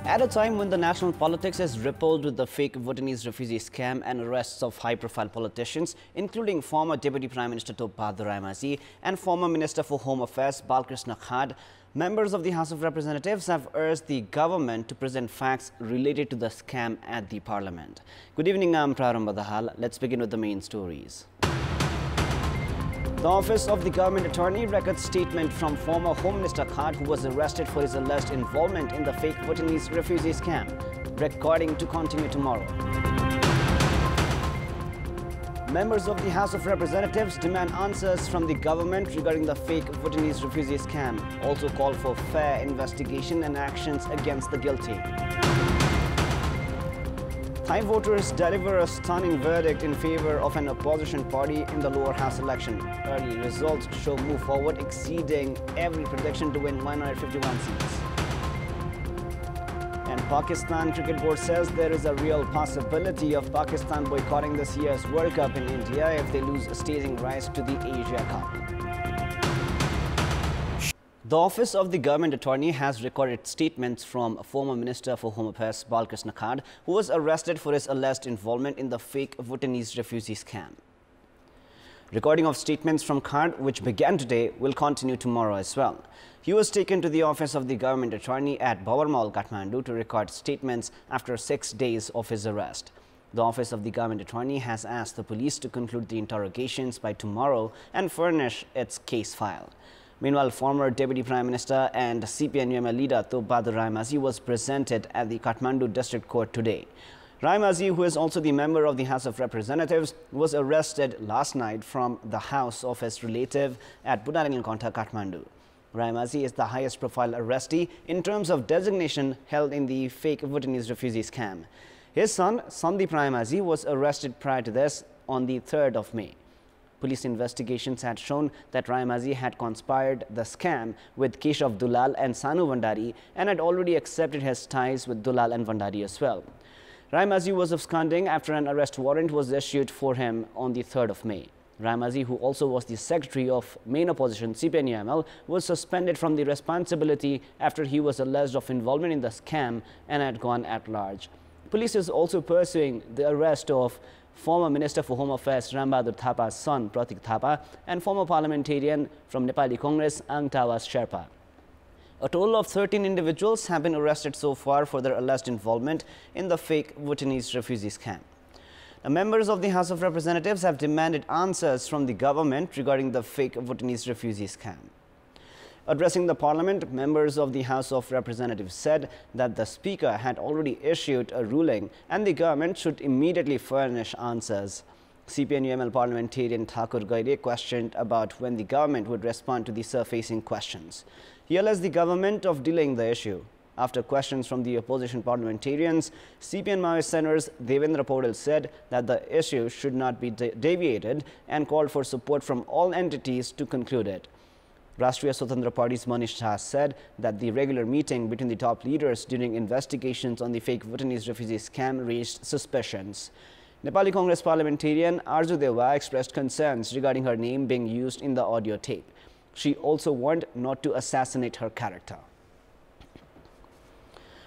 At a time when the national politics is rippled with the fake Bhutanese refugee scam and arrests of high-profile politicians, including former Deputy Prime Minister Bal Krishna and former Minister for Home Affairs Bal Krishna Khan, members of the House of Representatives have urged the government to present facts related to the scam at the Parliament. Good evening, I'm Prarambha Dahal. Let's begin with the main stories. The Office of the Government Attorney records statement from former Home Minister Khan, who was arrested for his alleged involvement in the fake Bhutanese refugee scam. Recording to continue tomorrow. Members of the House of Representatives demand answers from the government regarding the fake Bhutanese refugee scam. Also call for fair investigation and actions against the guilty. Thai voters deliver a stunning verdict in favor of an opposition party in the lower house election. Early results show move forward exceeding every prediction to win 151 seats. And Pakistan Cricket Board says there is a real possibility of Pakistan boycotting this year's World Cup in India if they lose staging rights to the Asia Cup. The Office of the Government Attorney has recorded statements from former Minister for Home Affairs Bal Krishna Khan, who was arrested for his alleged involvement in the fake Bhutanese refugee scam. Recording of statements from Khan, which began today, will continue tomorrow as well. He was taken to the Office of the Government Attorney at Bawarmal, Kathmandu to record statements after 6 days of his arrest. The Office of the Government Attorney has asked the police to conclude the interrogations by tomorrow and furnish its case file. Meanwhile, former Deputy Prime Minister and CPN-UML leader Bal Krishna was presented at the Kathmandu District Court today. Krishna, who is also the member of the House of Representatives, was arrested last night from the house of his relative at Budaranilkontha, Kathmandu. Krishna is the highest profile arrestee in terms of designation held in the fake Bhutanese refugee scam. His son, Sandeep Krishna, was arrested prior to this on the 3rd of May. Police investigations had shown that Krishna had conspired the scam with Keshav Dulal and Sanu Vandari and had already accepted his ties with Dulal and Vandari as well. Krishna was absconding after an arrest warrant was issued for him on the 3rd of May. Krishna, who also was the secretary of main opposition CPN-UML, was suspended from the responsibility after he was alleged of involvement in the scam and had gone at large. Police is also pursuing the arrest of former Minister for Home Affairs Rambahadur Thapa's son Pratik Thapa and former parliamentarian from Nepali Congress Ang Tawas Sherpa. A total of 13 individuals have been arrested so far for their alleged involvement in the fake Bhutanese refugee scam. The members of the House of Representatives have demanded answers from the government regarding the fake Bhutanese refugee scam. Addressing the Parliament, members of the House of Representatives said that the Speaker had already issued a ruling and the government should immediately furnish answers. CPN-UML parliamentarian Thakur Gaide questioned about when the government would respond to the surfacing questions. He alleged the government of delaying the issue. After questions from the opposition parliamentarians, CPN Maoist senators Devendra Paudel said that the issue should not be deviated and called for support from all entities to conclude it. Rashtriya Swatantra Party's Manish Jha said that the regular meeting between the top leaders during investigations on the fake Bhutanese refugee scam raised suspicions. Nepali Congress parliamentarian Arju Deva expressed concerns regarding her name being used in the audio tape. She also warned not to assassinate her character.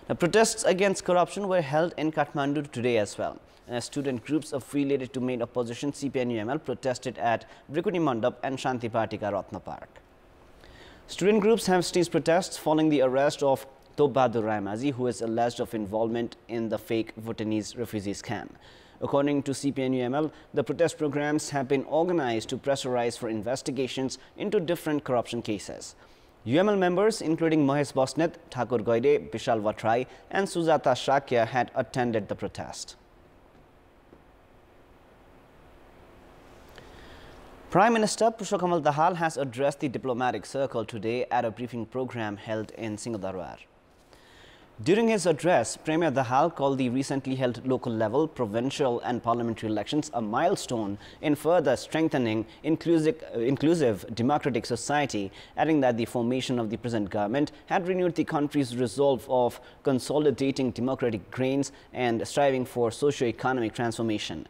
The protests against corruption were held in Kathmandu today as well. Student groups affiliated to main opposition CPN-UML protested at Brikuni Mandap and Shanti Partika Ratna Park. Student groups have staged protests following the arrest of Bal Krishna, who is alleged of involvement in the fake Bhutanese refugee scam. According to CPN-UML, the protest programs have been organized to pressurize for investigations into different corruption cases. UML members including Mahesh Basnet, Thakur Gaide, Bishal Watrai and Sujata Shakya had attended the protest. Prime Minister Pushpakamal Dahal has addressed the diplomatic circle today at a briefing program held in Singhadarbar. During his address, Premier Dahal called the recently held local level, provincial and parliamentary elections a milestone in further strengthening inclusive democratic society, adding that the formation of the present government had renewed the country's resolve of consolidating democratic gains and striving for socio-economic transformation.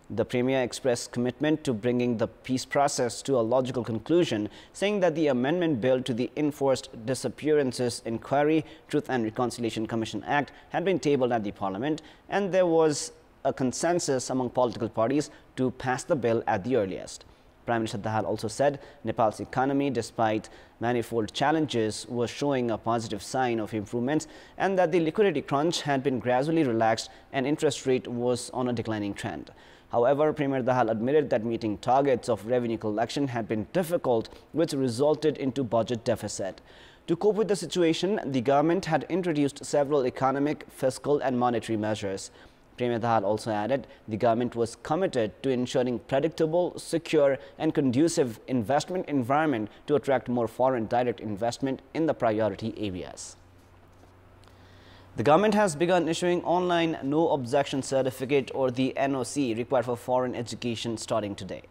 The Premier expressed commitment to bringing the peace process to a logical conclusion, saying that the amendment bill to the Enforced Disappearances Inquiry, Truth and Reconciliation Commission Act had been tabled at the Parliament, and there was a consensus among political parties to pass the bill at the earliest. Prime Minister Dahal also said Nepal's economy, despite manifold challenges, was showing a positive sign of improvements, and that the liquidity crunch had been gradually relaxed and interest rate was on a declining trend. However, Premier Dahal admitted that meeting targets of revenue collection had been difficult, which resulted into budget deficit. To cope with the situation, the government had introduced several economic, fiscal and monetary measures. Premier Dahal also added the government was committed to ensuring predictable, secure and conducive investment environment to attract more foreign direct investment in the priority areas. The government has begun issuing online no objection certificate, or the NOC, required for foreign education starting today.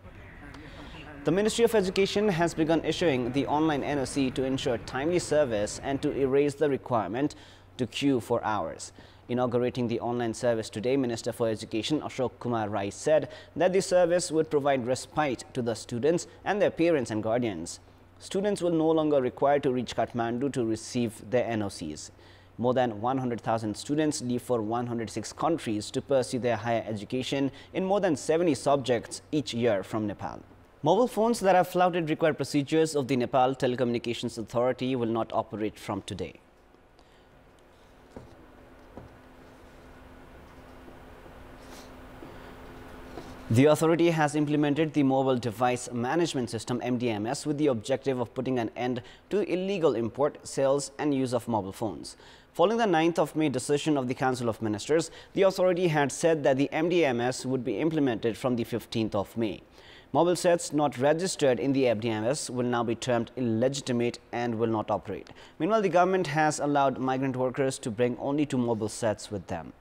The Ministry of Education has begun issuing the online NOC to ensure timely service and to erase the requirement to queue for hours. Inaugurating the online service today, Minister for Education Ashok Kumar Rai said that the service would provide respite to the students and their parents and guardians. Students will no longer require to reach Kathmandu to receive their NOCs. More than 100,000 students leave for 106 countries to pursue their higher education in more than 70 subjects each year from Nepal. Mobile phones that have flouted required procedures of the Nepal Telecommunications Authority will not operate from today. The authority has implemented the Mobile Device Management System (MDMS) with the objective of putting an end to illegal import, sales and use of mobile phones. Following the 9th of May decision of the Council of Ministers, the authority had said that the MDMS would be implemented from the 15th of May. Mobile sets not registered in the MDMS will now be termed illegitimate and will not operate. Meanwhile, the government has allowed migrant workers to bring only 2 mobile sets with them.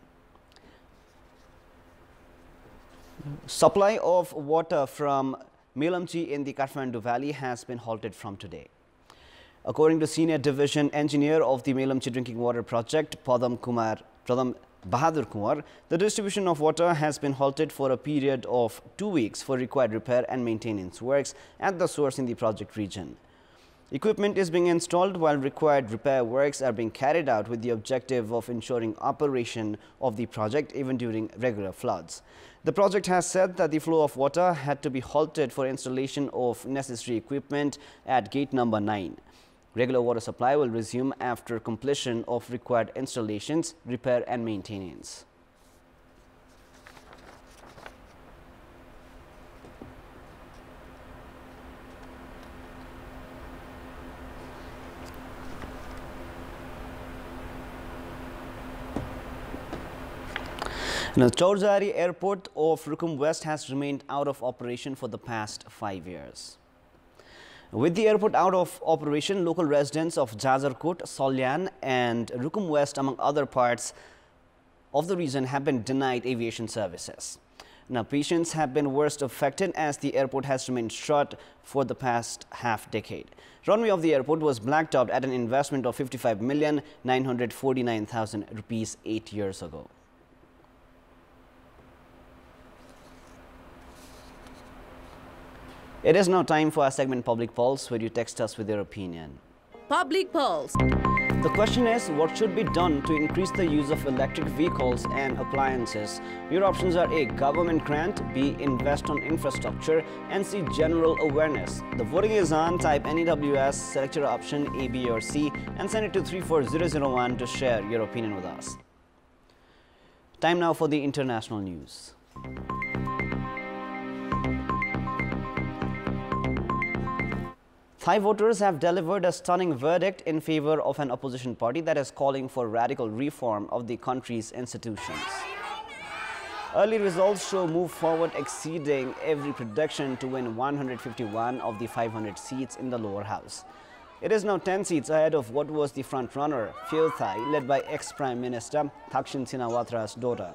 Supply of water from Melamchi in the Kathmandu Valley has been halted from today. According to Senior Division Engineer of the Melamchi Drinking Water Project, Padam Bahadur Kumar, the distribution of water has been halted for a period of 2 weeks for required repair and maintenance works at the source in the project region. Equipment is being installed while required repair works are being carried out with the objective of ensuring operation of the project even during regular floods. The project has said that the flow of water had to be halted for installation of necessary equipment at gate number 9. Regular water supply will resume after completion of required installations, repair and maintenance. Now, Chowdhury Airport of Rukum West has remained out of operation for the past 5 years. With the airport out of operation, local residents of Jajarkot, Solyan and Rukum West, among other parts of the region, have been denied aviation services. Now, patients have been worst affected as the airport has remained shut for the past half-decade. Runway of the airport was blacked out at an investment of 55,949,000 rupees 8 years ago. It is now time for our segment Public Pulse, where you text us with your opinion. Public Pulse. The question is, what should be done to increase the use of electric vehicles and appliances? Your options are A, government grant, B, invest on infrastructure, and C, general awareness. The voting is on. Type NEWS, select your option A, B or C and send it to 34001 to share your opinion with us. Time now for the international news. Thai voters have delivered a stunning verdict in favor of an opposition party that is calling for radical reform of the country's institutions. Early results show move forward exceeding every prediction to win 151 of the 500 seats in the lower house. It is now 10 seats ahead of what was the front-runner, Pheu Thai, led by ex-Prime Minister Thaksin Shinawatра's daughter.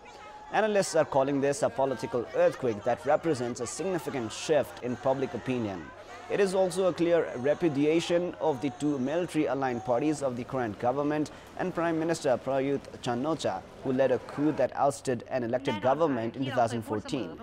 Analysts are calling this a political earthquake that represents a significant shift in public opinion. It is also a clear repudiation of the two military-aligned parties of the current government and Prime Minister Prayut Chan-o-cha, who led a coup that ousted an elected government in 2014.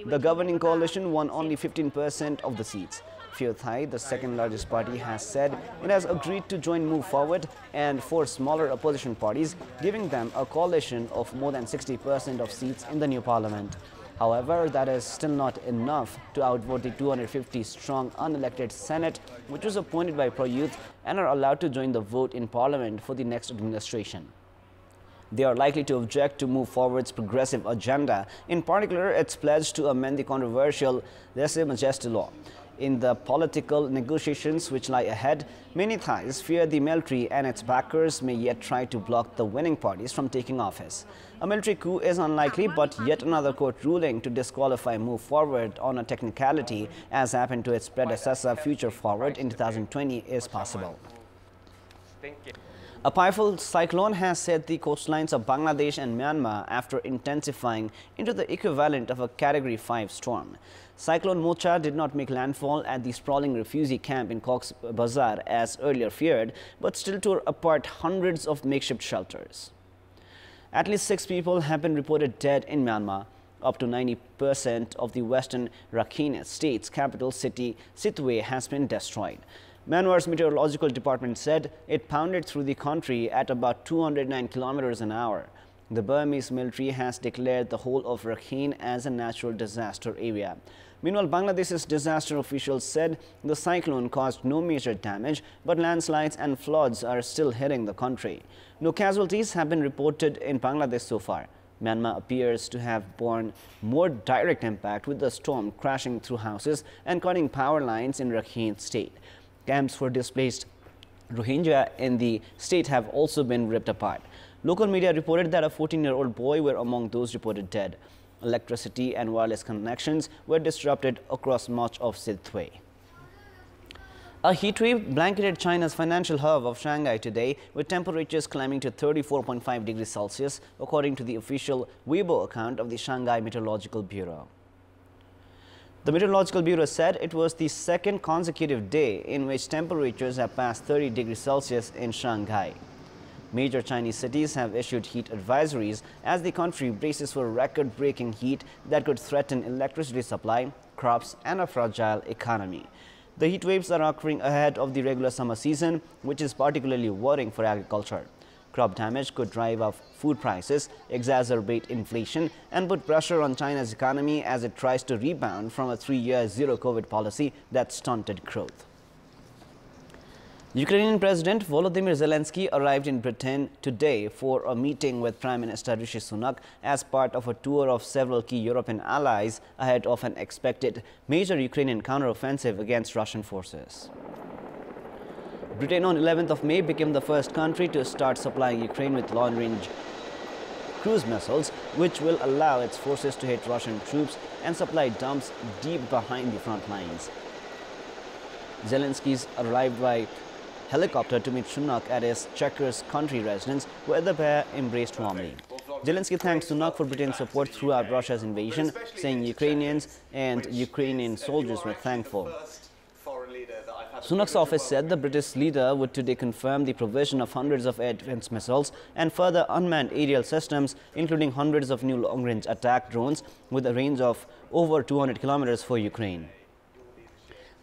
The governing coalition won only 15% of the seats. Pheu Thai, the second largest party, has said it has agreed to join Move Forward and four smaller opposition parties, giving them a coalition of more than 60% of seats in the new parliament. However, that is still not enough to outvote the 250-strong unelected Senate, which was appointed by Prayut and are allowed to join the vote in parliament for the next administration. They are likely to object to Move Forward's progressive agenda, in particular its pledge to amend the controversial Laissez-Majesté law. In the political negotiations which lie ahead, many Thais fear the military and its backers may yet try to block the winning parties from taking office. A military coup is unlikely, but yet another court ruling to disqualify Move Forward on a technicality, as happened to its predecessor Future Forward in 2020, is possible. A powerful cyclone has hit the coastlines of Bangladesh and Myanmar after intensifying into the equivalent of a Category 5 storm. Cyclone Mocha did not make landfall at the sprawling refugee camp in Cox's Bazar as earlier feared, but still tore apart hundreds of makeshift shelters. At least 6 people have been reported dead in Myanmar. Up to 90% of the western Rakhine state's capital city, Sittwe, has been destroyed. Myanmar's meteorological department said it pounded through the country at about 209 kilometers an hour. The Burmese military has declared the whole of Rakhine as a natural disaster area. Meanwhile, Bangladesh's disaster officials said the cyclone caused no major damage, but landslides and floods are still hitting the country. No casualties have been reported in Bangladesh so far. Myanmar appears to have borne more direct impact, with the storm crashing through houses and cutting power lines in Rakhine state. Camps for displaced Rohingya in the state have also been ripped apart. Local media reported that a 14-year-old boy were among those reported dead. Electricity and wireless connections were disrupted across much of Sittwe. A heatwave blanketed China's financial hub of Shanghai today, with temperatures climbing to 34.5 degrees Celsius, according to the official Weibo account of the Shanghai Meteorological Bureau. The Meteorological Bureau said it was the second consecutive day in which temperatures have passed 30 degrees Celsius in Shanghai. Major Chinese cities have issued heat advisories as the country braces for record-breaking heat that could threaten electricity supply, crops, and a fragile economy. The heat waves are occurring ahead of the regular summer season, which is particularly worrying for agriculture. Crop damage could drive up food prices, exacerbate inflation, and put pressure on China's economy as it tries to rebound from a 3-year zero-COVID policy that stunted growth. Ukrainian President Volodymyr Zelensky arrived in Britain today for a meeting with Prime Minister Rishi Sunak as part of a tour of several key European allies ahead of an expected major Ukrainian counteroffensive against Russian forces. Britain on 11th of May became the first country to start supplying Ukraine with long-range cruise missiles, which will allow its forces to hit Russian troops and supply dumps deep behind the front lines. Zelensky's arrived by helicopter to meet Sunak at his Chequers country residence, where the pair embraced warmly. Zelensky thanked Sunak for Britain's support throughout Russia's invasion, saying Ukrainians and Ukrainian soldiers were thankful. Sunak's office said the British leader would today confirm the provision of hundreds of air defense missiles and further unmanned aerial systems, including hundreds of new long-range attack drones with a range of over 200 kilometers for Ukraine.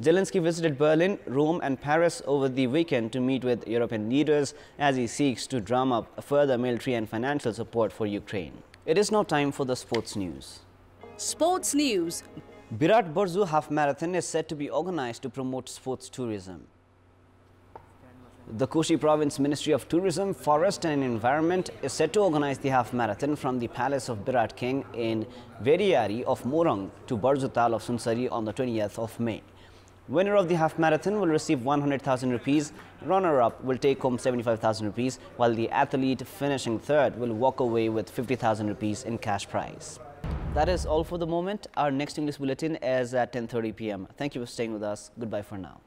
Zelensky visited Berlin, Rome and Paris over the weekend to meet with European leaders as he seeks to drum up further military and financial support for Ukraine. It is now time for the sports news. Sports news. Birat Barzu Half Marathon is set to be organized to promote sports tourism. The Koshi Province Ministry of Tourism, Forest and Environment is set to organize the half marathon from the Palace of Birat King in Veriari of Morang to Barzutal of Sunsari on the 20th of May. Winner of the half marathon will receive 100,000 rupees, runner-up will take home 75,000 rupees, while the athlete finishing third will walk away with 50,000 rupees in cash prize. That is all for the moment. Our next English bulletin is at 10:30 p.m. Thank you for staying with us. Goodbye for now.